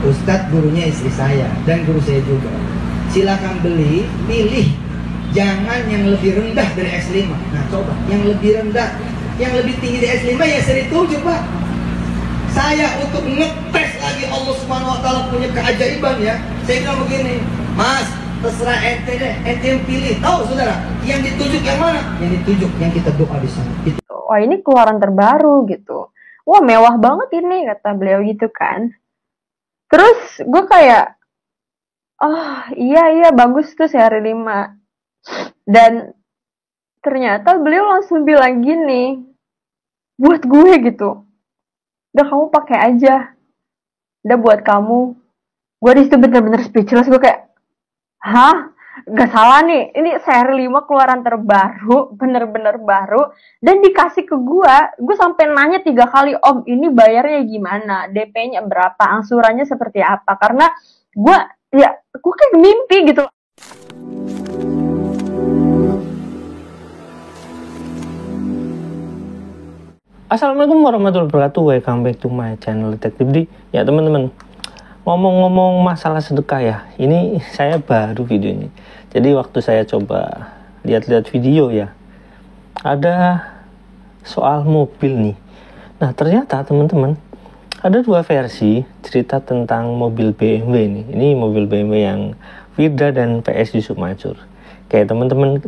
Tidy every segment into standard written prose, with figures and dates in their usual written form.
Ustadz gurunya istri saya dan guru saya juga. Silakan beli, pilih. Jangan yang lebih rendah dari S5. Nah coba, yang lebih rendah, yang lebih tinggi dari S5 ya seri 7 Pak. Saya untuk ngetes lagi Allah Subhanahu Wa Taala punya keajaiban ya. Saya bilang begini, Mas, terserah ente deh, ente yang pilih. Tahu saudara, yang ditunjuk yang mana? Yang ditunjuk, yang kita doa di sana. Itu. Wah ini keluaran terbaru gitu. Wah mewah banget ini kata beliau gitu kan. Terus gue kayak, oh iya bagus tuh sehari 5. Dan ternyata beliau langsung bilang gini, buat gue gitu. Udah kamu pakai aja. Udah buat kamu. Gue disitu bener-bener speechless. Gue kayak, hah? Gak salah nih. Ini seri 5 keluaran terbaru. Bener-bener baru. Dan dikasih ke gue. Gue sampai nanya 3 kali, Om ini bayarnya gimana? DP-nya berapa? Angsurannya seperti apa? Karena gue kayak mimpi gitu. Assalamualaikum warahmatullahi wabarakatuh. Welcome back to my channel Detektif D. Ya teman-teman, ngomong-ngomong masalah sedekah ya, ini saya baru video ini. Jadi waktu saya coba lihat-lihat video ya, ada soal mobil nih. Nah ternyata teman-teman, ada 2 versi cerita tentang mobil BMW ini. Ini mobil BMW yang Firda dan PS Yusuf Mansur. Kayak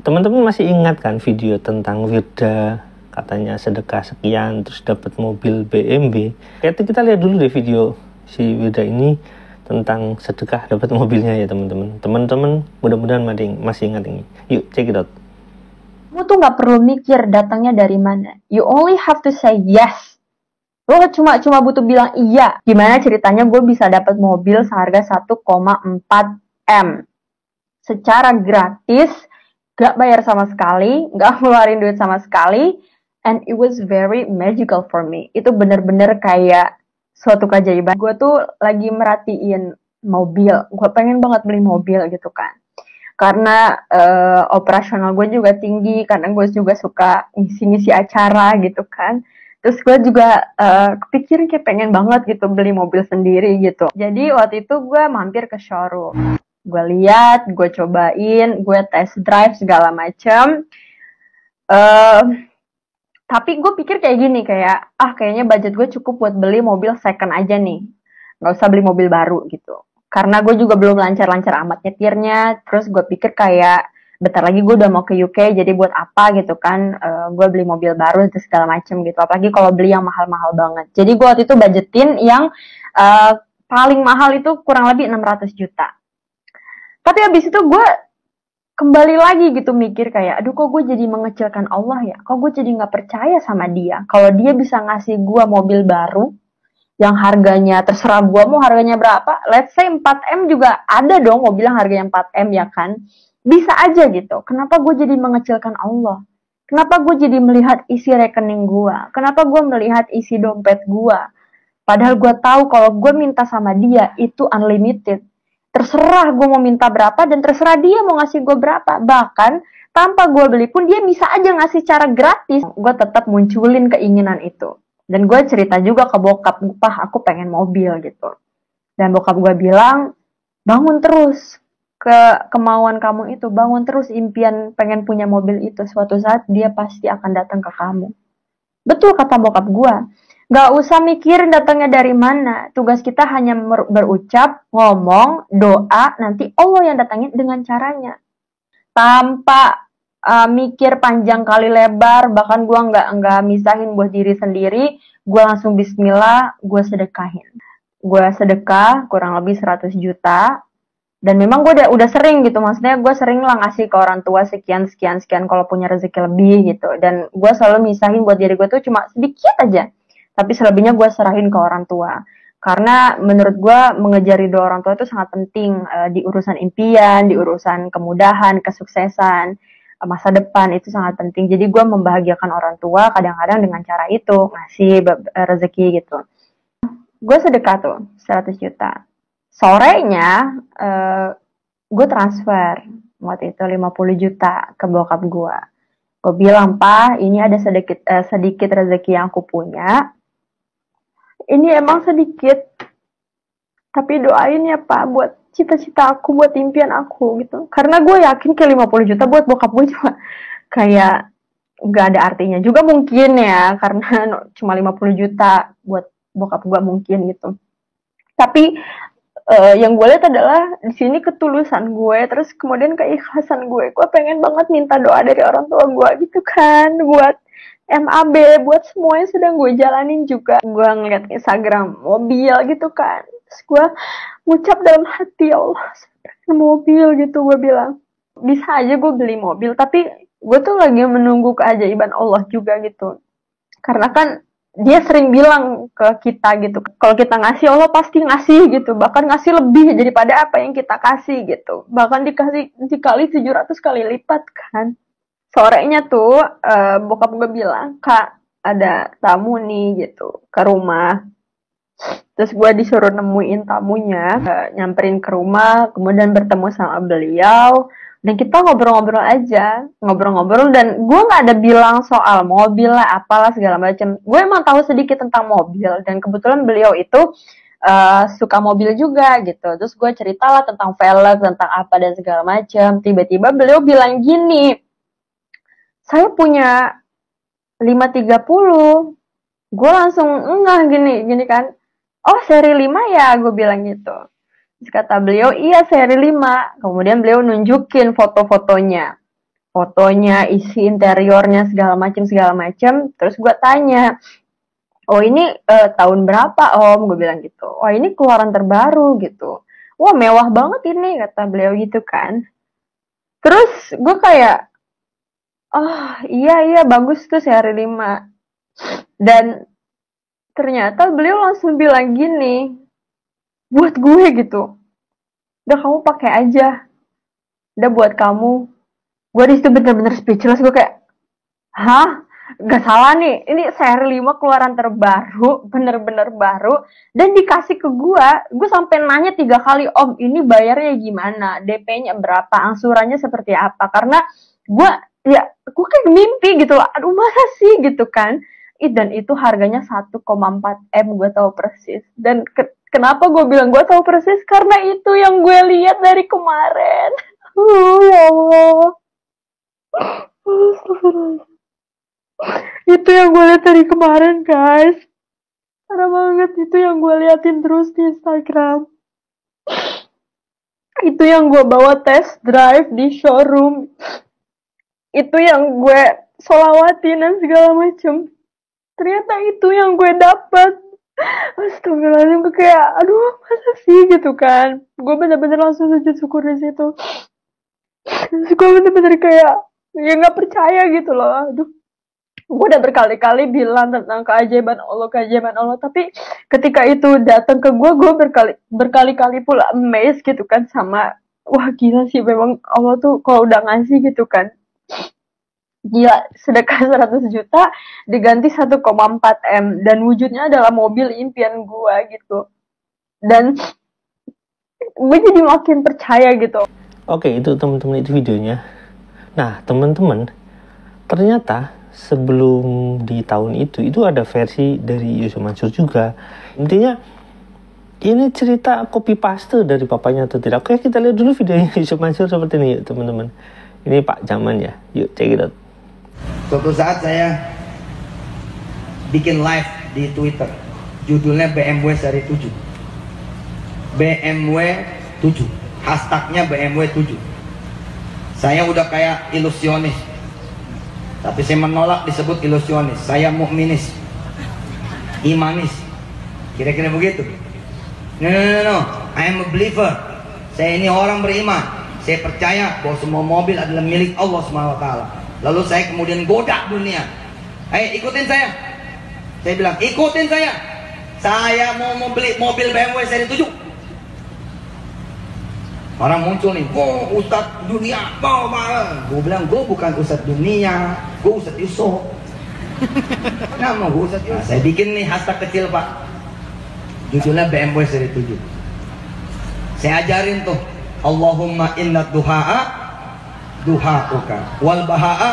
teman-teman masih ingat kan video tentang Firda katanya sedekah sekian terus dapat mobil BMW. Kita lihat dulu deh video si Firda ini tentang sedekah dapat mobilnya ya teman-teman. Teman-teman mudah-mudahan masih ingat ini. Yuk check it out. Kamu tuh nggak perlu mikir datangnya dari mana. You only have to say yes. Lo cuma butuh bilang iya. Gimana ceritanya gue bisa dapat mobil seharga 1,4 M secara gratis, gak bayar sama sekali, gak ngeluarin duit sama sekali. And it was very magical for me. Itu bener-bener kayak suatu keajaiban. Gue tuh lagi merhatiin mobil. Gue pengen banget beli mobil gitu kan. Karena operasional gue juga tinggi. Karena gue juga suka ngisi-ngisi acara gitu kan. Terus gue juga kepikiran kayak pengen banget gitu beli mobil sendiri gitu. Jadi waktu itu gue mampir ke showroom. Gue lihat, gue cobain, gue test drive segala macem. Tapi gue pikir kayak gini, kayaknya budget gue cukup buat beli mobil second aja nih. Gak usah beli mobil baru gitu. Karena gue juga belum lancar-lancar amat nyetirnya. Terus gue pikir kayak, bentar lagi gue udah mau ke UK, jadi buat apa gitu kan. Gue beli mobil baru dan segala macem gitu. Apalagi kalau beli yang mahal-mahal banget. Jadi gue waktu itu budgetin yang paling mahal itu kurang lebih 600 juta. Tapi habis itu gue kembali lagi gitu mikir kayak, aduh kok gue jadi mengecilkan Allah ya, kok gue jadi gak percaya sama dia, kalau dia bisa ngasih gue mobil baru, yang harganya terserah gue mau harganya berapa, let's say 4M juga ada dong mobil yang harganya 4M ya kan, bisa aja gitu, kenapa gue jadi mengecilkan Allah, kenapa gue jadi melihat isi rekening gue, kenapa gue melihat isi dompet gue, padahal gue tahu kalau gue minta sama dia itu unlimited. Terserah gue mau minta berapa dan terserah dia mau ngasih gue berapa. Bahkan tanpa gue beli pun dia bisa aja ngasih cara gratis. Gue tetap munculin keinginan itu. Dan gue cerita juga ke bokap, Pah aku pengen mobil gitu. Dan bokap gue bilang, bangun terus ke kemauan kamu itu. Bangun terus impian pengen punya mobil itu. Suatu saat dia pasti akan datang ke kamu. Betul kata bokap gue. Gak usah mikirin datangnya dari mana. Tugas kita hanya berucap, ngomong, doa, nanti Allah yang datangin dengan caranya. Tanpa mikir panjang kali lebar, bahkan gue nggak misahin buat diri sendiri, gue langsung bismillah, gue sedekahin. Gue sedekah kurang lebih 100 juta. Dan memang gue udah sering gitu, maksudnya gue sering lah ngasih ke orang tua sekian kalau punya rezeki lebih gitu. Dan gue selalu misahin buat diri gue tuh cuma sedikit aja. Tapi selebihnya gue serahin ke orang tua. Karena menurut gue mengejar ridho orang tua itu sangat penting di urusan impian, di urusan kemudahan, kesuksesan, masa depan itu sangat penting. Jadi gue membahagiakan orang tua kadang-kadang dengan cara itu, ngasih rezeki gitu. Gue sedekah tuh 100 juta. Sorenya gue transfer waktu itu 50 juta ke bokap gue. Gue bilang, Pak, ini ada sedikit rezeki yang aku punya. Ini emang sedikit, Tapi doain ya Pak buat cita-cita aku, buat impian aku gitu. Karena gue yakin kayak 50 juta buat bokap gue cuma kayak nggak ada artinya juga mungkin ya. Karena cuma 50 juta buat bokap gue mungkin gitu. Tapi yang gue lihat adalah di sini ketulusan gue, terus kemudian keikhlasan gue. Gue pengen banget minta doa dari orang tua gue gitu kan, buat MAB, buat semua yang sedang gue jalanin juga. Gue ngeliat Instagram mobil gitu kan, terus gue ngucap dalam hati, ya Allah, mobil gitu. Gue bilang bisa aja gue beli mobil, tapi gue tuh lagi menunggu keajaiban Allah juga gitu. Karena kan dia sering bilang ke kita gitu, kalau kita ngasih Allah pasti ngasih gitu, bahkan ngasih lebih daripada apa yang kita kasih gitu, bahkan dikali 700 kali lipat kan. Sorenya tuh bokap gue bilang, Kak ada tamu nih gitu ke rumah. Terus gue disuruh nemuin tamunya, nyamperin ke rumah, kemudian bertemu sama beliau. Dan kita ngobrol-ngobrol aja, ngobrol-ngobrol, dan gue nggak ada bilang soal mobil lah, apalah segala macam. Gue emang tahu sedikit tentang mobil, dan kebetulan beliau itu suka mobil juga gitu. Terus gue ceritalah tentang velg, tentang apa dan segala macam. Tiba-tiba beliau bilang gini, saya punya 530. Gue langsung enggak gini kan. Oh seri 5 ya, gue bilang gitu. Terus kata beliau, iya seri 5. Kemudian beliau nunjukin foto-fotonya. Fotonya, isi interiornya, segala macam. Terus gue tanya, oh ini tahun berapa om? Gue bilang gitu. Wah ini keluaran terbaru gitu. Wah mewah banget ini, kata beliau gitu kan. Terus gue kayak, oh iya bagus tuh seri 5. Dan ternyata beliau langsung bilang gini, buat gue gitu, udah kamu pakai aja, udah buat kamu. Gue disitu bener-bener speechless. Gue kayak, hah, gak salah nih, ini seri 5 keluaran terbaru, bener-bener baru, dan dikasih ke gue sampai nanya 3 kali, om ini bayarnya gimana, DP-nya berapa, angsurannya seperti apa, karena gue kayak mimpi gitu loh, aduh masa sih gitu kan. Dan itu harganya 1,4 M, gue tahu persis. Dan kenapa gue bilang gue tahu persis? Karena itu yang gue lihat dari kemarin. Ya Allah. Itu yang gue lihat dari kemarin, guys. Parah banget, itu yang gue liatin terus di Instagram. Itu yang gue bawa test drive di showroom. Itu yang gue solawatin dan segala macem. Ternyata itu yang gue dapat. Astagfirullahaladzim, gue kayak, aduh masa sih gitu kan. Gue bener-bener langsung sujud syukur di situ. Terus gue bener-bener kayak, ya gak percaya gitu loh. Aduh, gue udah berkali-kali bilang tentang keajaiban Allah. Tapi ketika itu datang ke gue berkali-kali pula amazed gitu kan sama, wah gila sih memang Allah tuh kalau udah ngasih gitu kan. Gila, sedekah 100 juta diganti 1,4 M, dan wujudnya adalah mobil impian gue gitu. Dan gue jadi makin percaya gitu. Oke, itu teman-teman, itu videonya. Nah, teman-teman, ternyata sebelum di tahun itu ada versi dari Yusuf Mansur juga. Intinya ini cerita copy paste dari papanya atau tidak. Oke, kita lihat dulu videonya Yusuf Mansur seperti ini, yuk teman-teman. Ini Pak Jaman ya. Yuk, check it out. Suatu saat saya bikin live di Twitter, judulnya BMW seri 7. BMW 7, hashtagnya BMW 7. Saya udah kayak ilusionis, tapi saya menolak disebut ilusionis. Saya mukminis, imanis, kira-kira begitu. No, I am a believer. Saya ini orang beriman. Saya percaya bahwa semua mobil adalah milik Allah SWT. Lalu saya kemudian goda dunia. Ayo ikutin saya. Saya bilang ikutin saya. Saya mau membeli mobil BMW seri 7. Orang muncul nih, oh Ustadz dunia, bawa. Gue bilang gue bukan Ustadz dunia, gue Ustadz Yusuf. Nama gue Ustadz Yusuf. Saya bikin nih hashtag kecil Pak, judulnya BMW seri 7. Saya ajarin tuh, Allahumma inna duha'a duha'uka, wal baha'a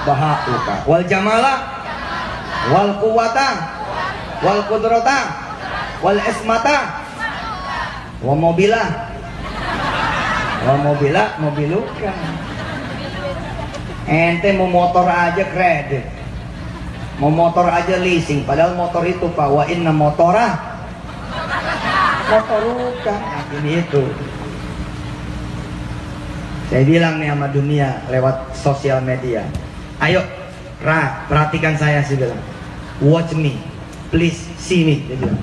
baha'uka, wal jamala wal quwata wal qudrata wal ismata Wa mobilah mobiluka. Ente mau motor aja kredit, mau motor aja leasing, padahal motor itu Pak, wa inna motoruka. Nah, ini itu. Saya bilang nih sama dunia lewat sosial media, ayo perhatikan saya, sih bilang, watch me, please see me, dia bilang.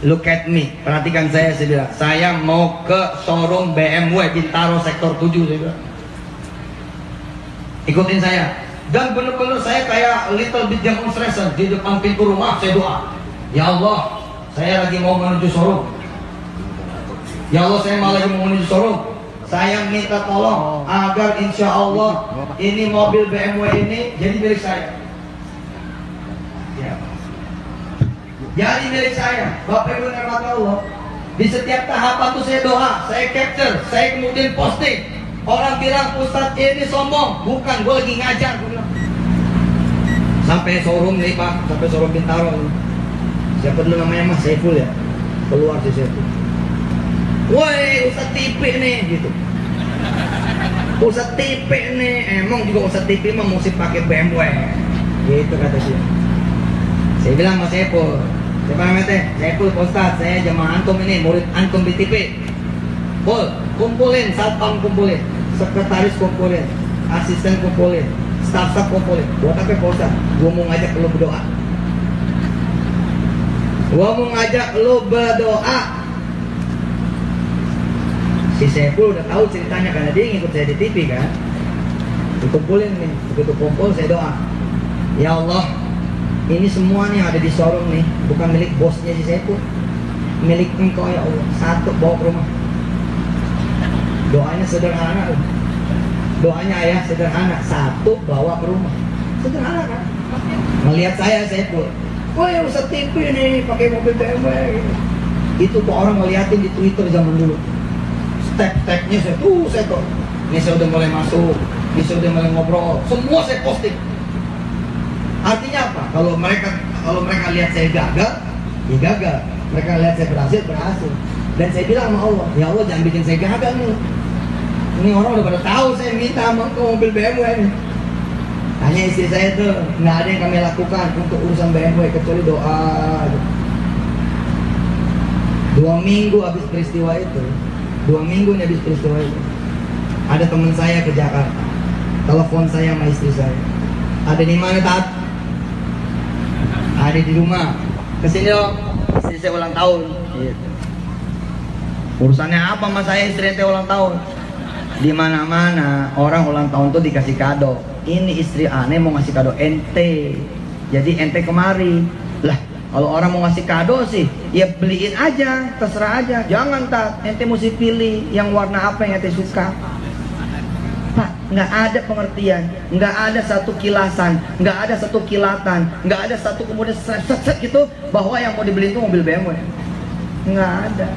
Look at me, perhatikan saya bilang. Saya mau ke showroom BMW Bintaro sektor 7, saya bilang. Ikutin saya. Dan benar-benar saya kayak little bit demonstration di depan pintu rumah, saya doa. Ya Allah, saya lagi mau menuju showroom. Ya Allah, saya malah lagi mau menuju showroom. Saya minta tolong agar insya Allah ini mobil BMW ini jadi milik saya. Ya. Jadi milik saya. Bapak Ibu dan Allah, di setiap tahapan tuh saya doa, saya capture, saya kemudian posting. Orang bilang Ustadz ini sombong, bukan, gue lagi ngajar. Gue bilang. Sampai showroom nih Pak, sampai showroom Bintaro. Siapa dulu namanya Mas Saiful ya? Keluar si Saiful. Woi Ustadz TV nih, gitu. Ustadz TV nih, emang juga Ustadz TV mah mesti pakai BMW. Gitu kata dia. Saya bilang Mas Saiful, siapa namanya teh? Saiful Ustadz, saya jamaah antum ini, murid antum di TV. Pul, kumpulin, satpam kumpulin, sekretaris kumpulin, asisten kumpulin, staf-staf kumpulin. Buat apa Ustadz? Gua mau ngajak lu berdoa. Gua mau ngajak lu berdoa. Si Saiful udah tahu ceritanya karena dia ngikut saya di TV kan. Dikumpulin nih, begitu kumpul saya doa. Ya Allah, ini semua nih ada di showroom nih, bukan milik bosnya si Saiful, milik engkau ya Allah. Satu bawa ke rumah. Doanya sederhana, doanya ayah sederhana. Satu bawa ke rumah, sederhana kan? Melihat saya Saiful, woi Ustadz TV nih pakai mobil BMW. Itu tuh orang ngeliatin di Twitter zaman dulu. Step-stepnya saya tuh, ini saya udah mulai masuk, ini saya udah mulai ngobrol, semua saya posting. Artinya apa? Kalau mereka lihat saya gagal, ya gagal. Mereka lihat saya berhasil, berhasil. Dan saya bilang sama Allah, ya Allah jangan bikin saya gagal nih. Ini orang udah pada tahu saya minta sama mobil BMW nih. Hanya istri saya tuh nggak ada yang kami lakukan untuk urusan BMW kecuali doa. 2 minggu habis peristiwa itu. 2 minggu nih habis peristiwa itu, ada teman saya ke Jakarta, telepon saya sama istri saya. Ada di mana Tat? Ada di rumah. Kesini dong, istri saya ulang tahun. Gitu. Urusannya apa sama saya istri saya ulang tahun? Di mana-mana orang ulang tahun tuh dikasih kado. Ini istri aneh mau ngasih kado ente, jadi ente kemari. Lah, kalau orang mau ngasih kado sih, ya beliin aja, terserah aja. Jangan Tat, ente mesti pilih yang warna apa yang ente suka. Pak, nggak ada pengertian, nggak ada satu kilasan, nggak ada satu kilatan, nggak ada satu kemudian set gitu bahwa yang mau dibeli itu mobil BMW. Nggak ada.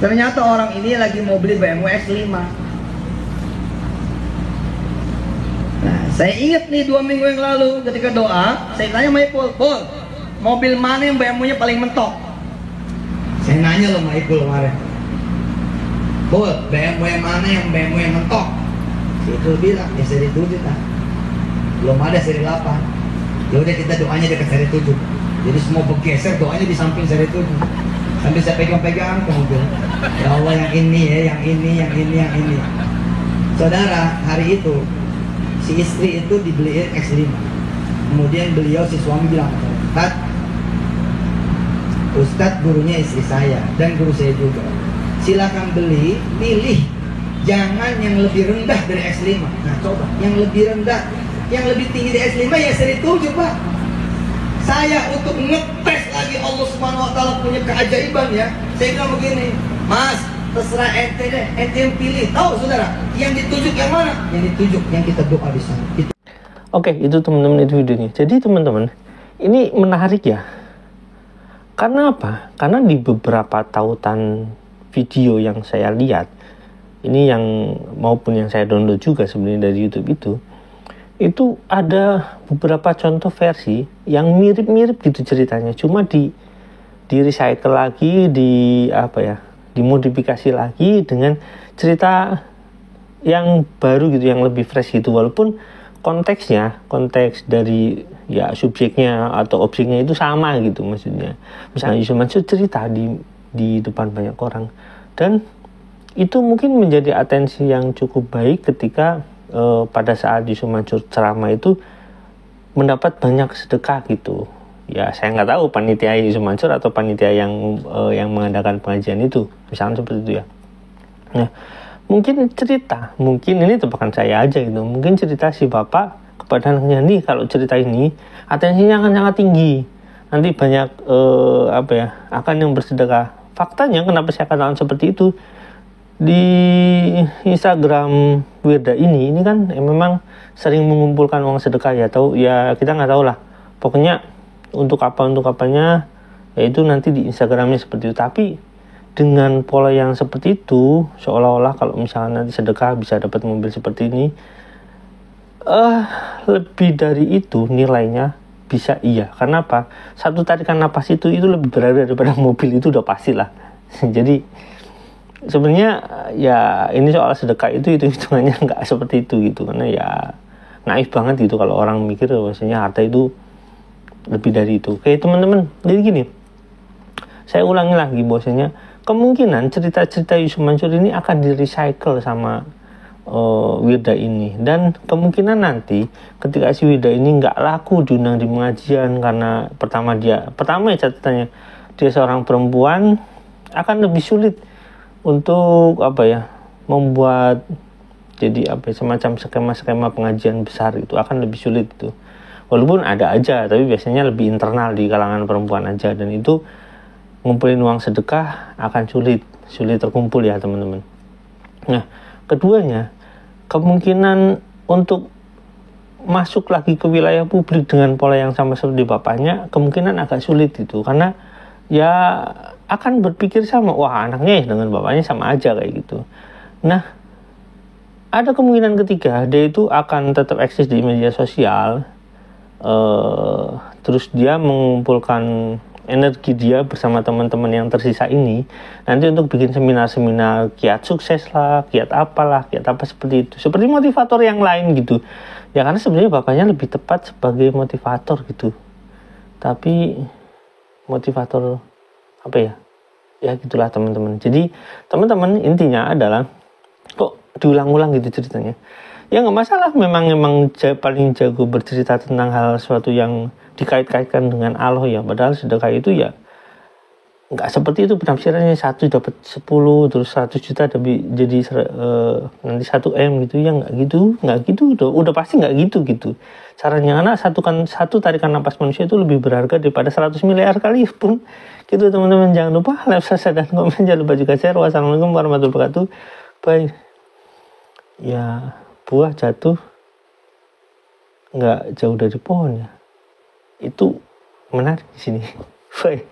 Ternyata orang ini lagi mau beli BMW X5. Nah, saya ingat nih 2 minggu yang lalu ketika doa, saya tanya sama Ipul, Pul, mobil mana yang BMW-nya paling mentok? Saya nanya loh sama Ipul kemarin, Pul, BMW mana yang BMW yang mentok? Si Ipul bilang, ya seri 7 tak. Belum ada seri 8. Ya udah kita doanya dekat seri 7. Jadi semua bergeser doanya di samping seri 7. Sambil saya pegang-pegang ke mobil. Ya Allah yang ini ya, yang ini, yang ini, yang ini. Saudara, hari itu si istri itu dibeliin X5. Kemudian beliau si suami bilang, Ustadz gurunya istri saya dan guru saya juga. Silakan beli, pilih. Jangan yang lebih rendah dari X5. Nah coba, yang lebih rendah, yang lebih tinggi dari X5 ya seri 7 Pak. Saya untuk ngetes lagi Allah Subhanahu Wa Taala punya keajaiban ya. Saya bilang begini, Mas, terserah ente deh, ente yang pilih. Tahu saudara, yang ditujuk yang mana? Yang ditujuk, yang kita doa di sana. Oke, itu teman-teman itu videonya. Jadi teman-teman, ini menarik ya. Karena apa? Karena di beberapa tautan video yang saya lihat, ini yang maupun yang saya download juga sebenarnya dari YouTube itu ada beberapa contoh versi yang mirip-mirip gitu ceritanya, cuma di recycle lagi, dimodifikasi lagi dengan cerita yang baru gitu, yang lebih fresh gitu, walaupun konteks dari ya subjeknya atau objeknya itu sama gitu. Maksudnya misalnya Yusuf Mansur cerita di depan banyak orang, dan itu mungkin menjadi atensi yang cukup baik ketika pada saat Yusuf Mansur ceramah itu mendapat banyak sedekah gitu. Ya saya nggak tahu panitia Yusuf Mansur atau panitia yang mengadakan pengajian itu, misalnya seperti itu ya. Nah, mungkin ini tebakan saya aja gitu, mungkin cerita si bapak kepada anaknya, nih kalau cerita ini atensinya akan sangat tinggi, nanti banyak akan yang bersedekah. Faktanya kenapa saya katakan seperti itu, di Instagram Wirda ini kan memang sering mengumpulkan uang sedekah ya, kita nggak tahu lah, pokoknya untuk apanya yaitu nanti di Instagramnya seperti itu. Tapi dengan pola yang seperti itu, seolah-olah kalau misalnya nanti sedekah bisa dapat mobil seperti ini, lebih dari itu nilainya bisa iya. Karena apa? Satu tarikan napas itu lebih berharga daripada mobil, itu udah pastilah. Jadi sebenarnya ya ini soal sedekah itu hitungannya nggak seperti itu gitu, karena ya naif banget gitu kalau orang mikir bahwasanya harta itu lebih dari itu. Oke teman-teman, jadi gini, saya ulangi lagi bahwasanya kemungkinan cerita-cerita Yusuf Mansur ini akan di-recycle sama Wirda ini, dan kemungkinan nanti ketika si Wirda ini nggak laku diundang di pengajian, karena pertama ya catatannya dia seorang perempuan, akan lebih sulit untuk membuat jadi semacam skema-skema pengajian besar, itu akan lebih sulit itu. Walaupun ada aja, tapi biasanya lebih internal di kalangan perempuan aja, dan itu ngumpulin uang sedekah akan sulit terkumpul ya teman-teman. Nah, keduanya, kemungkinan untuk masuk lagi ke wilayah publik dengan pola yang sama seperti bapaknya kemungkinan agak sulit itu, karena ya akan berpikir sama, wah anaknya dengan bapaknya sama aja kayak gitu. Nah, ada kemungkinan ketiga, dia itu akan tetap eksis di media sosial, terus dia mengumpulkan energi dia bersama teman-teman yang tersisa ini nanti untuk bikin seminar-seminar kiat sukses lah, kiat apa seperti itu, seperti motivator yang lain gitu ya, karena sebenarnya bapaknya lebih tepat sebagai motivator gitu. Tapi motivator ya gitulah teman-teman. Jadi teman-teman, intinya adalah kok diulang-ulang gitu ceritanya, ya nggak masalah, memang paling jago bercerita tentang hal sesuatu yang dikait-kaitkan dengan Allah ya, padahal sedekah itu ya nggak seperti itu penafsirannya, 1 dapat 10, terus 100 juta jadi nanti 1 M gitu ya, nggak gitu udah pasti nggak gitu caranya. Karena satu tarikan napas manusia itu lebih berharga daripada 100 miliar kali pun gitu teman-teman. Jangan lupa like, subscribe, dan komen, jangan lupa juga share. Wassalamualaikum warahmatullahi wabarakatuh. Bye. Ya, buah jatuh nggak jauh dari pohon ya, itu menarik di sini. Bye.